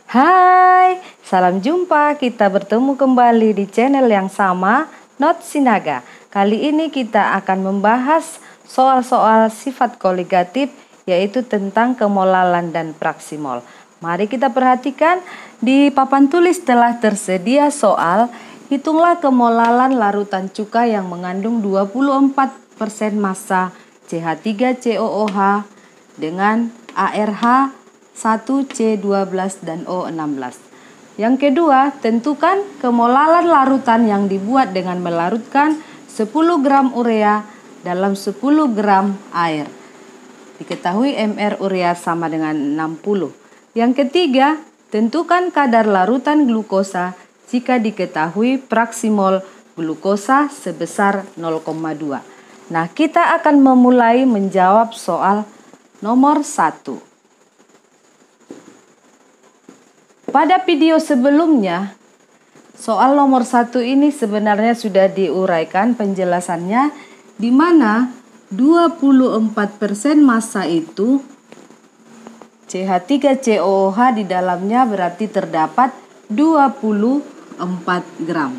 Hai, salam jumpa. Kita bertemu kembali di channel yang sama, Not Sinaga. Kali ini kita akan membahas soal-soal sifat koligatif, yaitu tentang kemolalan dan praksimol. Mari kita perhatikan, di papan tulis telah tersedia soal. Hitunglah kemolalan larutan cuka yang mengandung 24% massa CH3COOH dengan ARH 1C12 dan O16. Yang kedua, tentukan kemolalan larutan yang dibuat dengan melarutkan 10 gram urea dalam 10 gram air. Diketahui MR urea sama dengan 60. Yang ketiga, tentukan kadar larutan glukosa jika diketahui praksimol glukosa sebesar 0,2. Nah, kita akan memulai menjawab soal nomor 1. Pada video sebelumnya, soal nomor 1 ini sebenarnya sudah diuraikan penjelasannya, di mana 24% massa itu CH3COOH di dalamnya berarti terdapat 24 gram.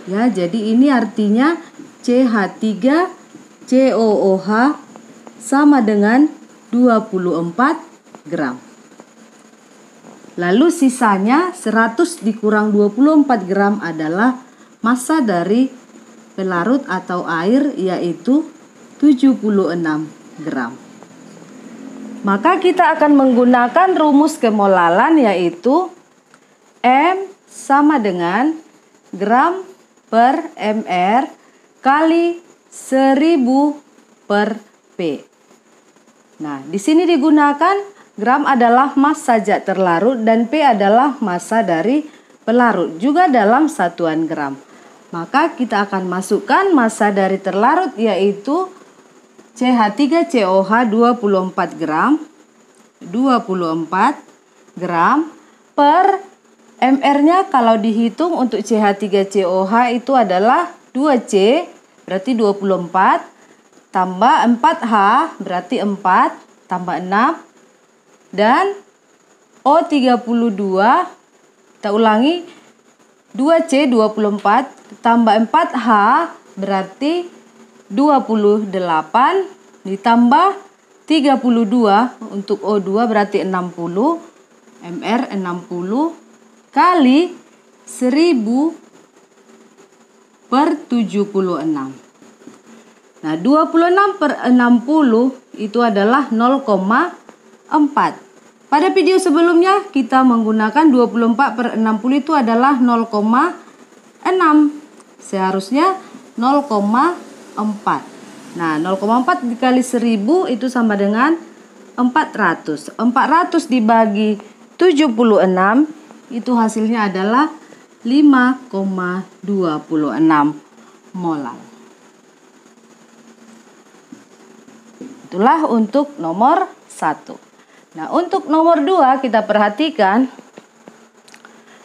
Ya, jadi ini artinya CH3COOH sama dengan 24 gram. Lalu sisanya 100 dikurang 24 gram adalah massa dari pelarut atau air, yaitu 76 gram. Maka kita akan menggunakan rumus kemolalan, yaitu M sama dengan gram per mr kali 1000 per P. Nah, di sini digunakan gram adalah massa zat terlarut dan P adalah massa dari pelarut, juga dalam satuan gram. Maka kita akan masukkan massa dari terlarut, yaitu CH3COOH 24 gram. 24 gram per mr-nya kalau dihitung untuk CH3COOH itu adalah 2C, berarti 24, tambah 4H, berarti 4, tambah 6, dan O32, kita ulangi, 2C 24 tambah 4H berarti 28, ditambah 32 untuk O2 berarti 60, mr 60 kali 1000 per 76. Nah, 26 per 60 itu adalah 0,4. Pada video sebelumnya kita menggunakan 24 per 60 itu adalah 0,6. Seharusnya 0,4. Nah, 0,4 dikali 1000 itu sama dengan 400. 400 dibagi 76 itu hasilnya adalah 5,26 molar. Itulah untuk nomor 1. Nah, untuk nomor 2 kita perhatikan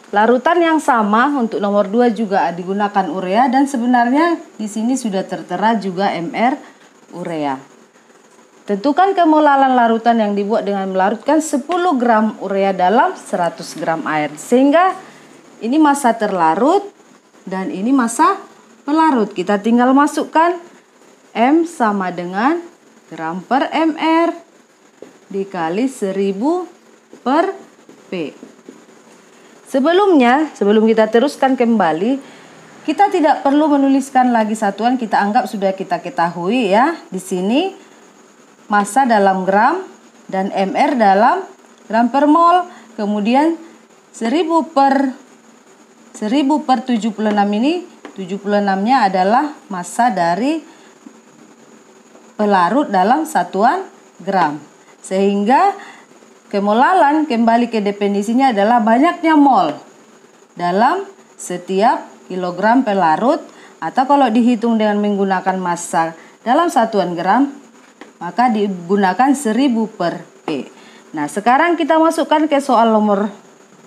larutan yang sama. Untuk nomor 2 juga digunakan urea, dan sebenarnya di sini sudah tertera juga MR urea. Tentukan kemolalan larutan yang dibuat dengan melarutkan 10 gram urea dalam 100 gram air. Sehingga ini massa terlarut dan ini massa pelarut. Kita tinggal masukkan M sama dengan gram per mr dikali 1000 per P. Sebelum kita teruskan kembali, kita tidak perlu menuliskan lagi satuan, kita anggap sudah kita ketahui ya. Di sini massa dalam gram dan mr dalam gram per mol. Kemudian 1000 per 76 ini, 76-nya adalah massa dari pelarut dalam satuan gram. Sehingga kemolalan kembali ke definisinya adalah banyaknya mol dalam setiap kilogram pelarut, atau kalau dihitung dengan menggunakan massa dalam satuan gram maka digunakan 1000 per P. Nah, sekarang kita masukkan ke soal nomor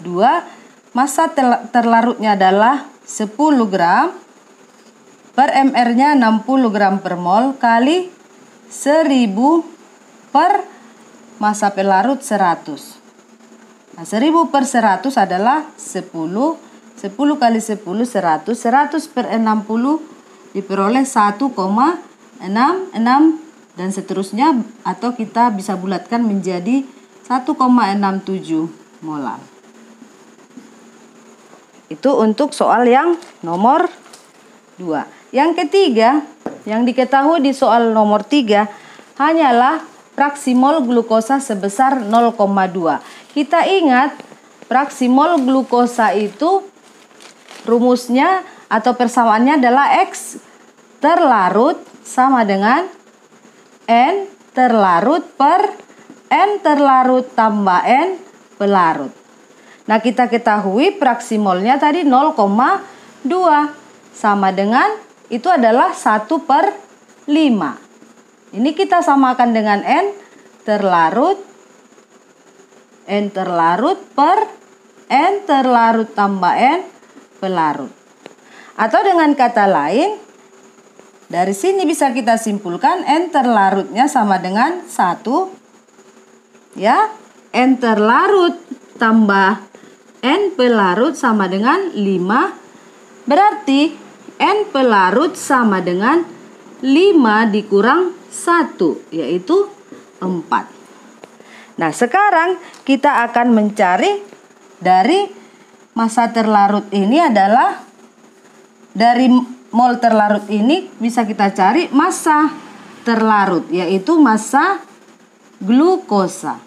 2. Massa terlarutnya adalah 10 gram per mr-nya 60 gram per mol kali 1000 per massa pelarut 100. Nah, 1000 per 100 adalah 10. 10 kali 10, 100. 100 per 60 diperoleh 1,66 dan seterusnya, atau kita bisa bulatkan menjadi 1,67 molar. Itu untuk soal yang nomor 2. Yang ketiga, yang diketahui di soal nomor 3 hanyalah fraksi mol glukosa sebesar 0,2. Kita ingat fraksi mol glukosa itu rumusnya atau persamaannya adalah X terlarut sama dengan N terlarut per N terlarut tambah N pelarut. Nah, kita ketahui fraksi molnya tadi 0,2 sama dengan itu adalah 1/5. Ini kita samakan dengan N terlarut per N terlarut tambah N pelarut. Atau dengan kata lain, dari sini bisa kita simpulkan N terlarutnya sama dengan 1. Ya, N terlarut tambah N pelarut sama dengan 5. Berarti N pelarut sama dengan 5 dikurang 1, yaitu 4. Nah, sekarang kita akan mencari dari massa terlarut ini adalah, dari mol terlarut ini bisa kita cari massa terlarut, yaitu massa glukosa.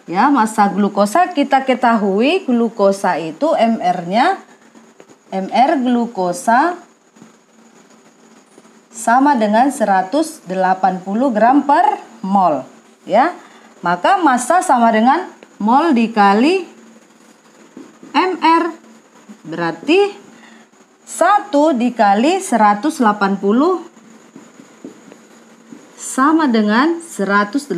Ya, massa glukosa kita ketahui glukosa itu MR glukosa sama dengan 180 gram per mol, ya. Maka massa sama dengan mol dikali MR. Berarti 1 dikali 180 sama dengan 180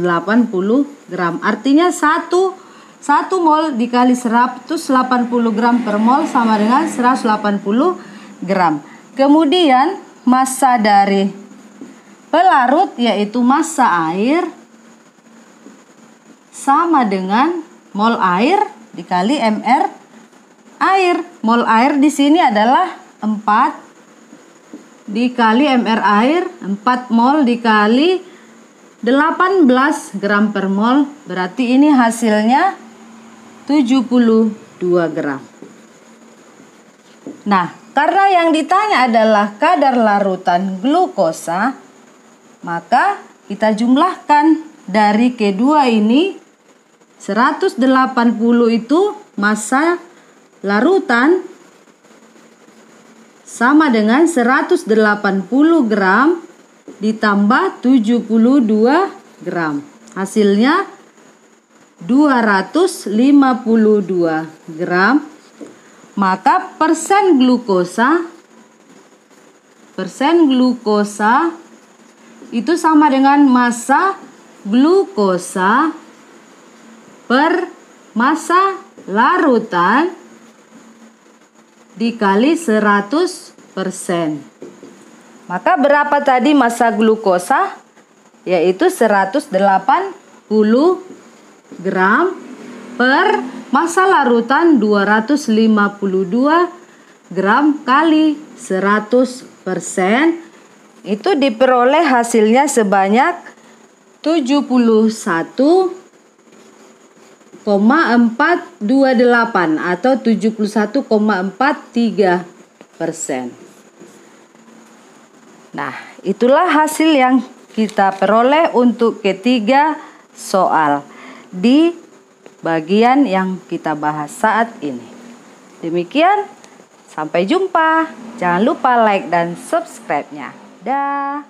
gram. Artinya 1 mol dikali 180 gram per mol sama dengan 180 gram. Kemudian massa dari pelarut yaitu massa air sama dengan mol air dikali MR air. Mol air di sini adalah 4 dikali MR air, 4 mol dikali 18 gram per mol. Berarti ini hasilnya 72 gram. Nah, karena yang ditanya adalah kadar larutan glukosa, maka kita jumlahkan dari kedua ini. 180 itu massa larutan sama dengan 180 gram ditambah 72 gram. Hasilnya 252 gram. Maka persen glukosa itu sama dengan massa glukosa per massa larutan dikali 100%. Maka berapa tadi massa glukosa? Yaitu 180 gram per massa larutan 252 gram kali 100%. Itu diperoleh hasilnya sebanyak 71,428 atau 71,43%. Nah, itulah hasil yang kita peroleh untuk ketiga soal di bagian yang kita bahas saat ini. Demikian, sampai jumpa. Jangan lupa like dan subscribe-nya. Dah.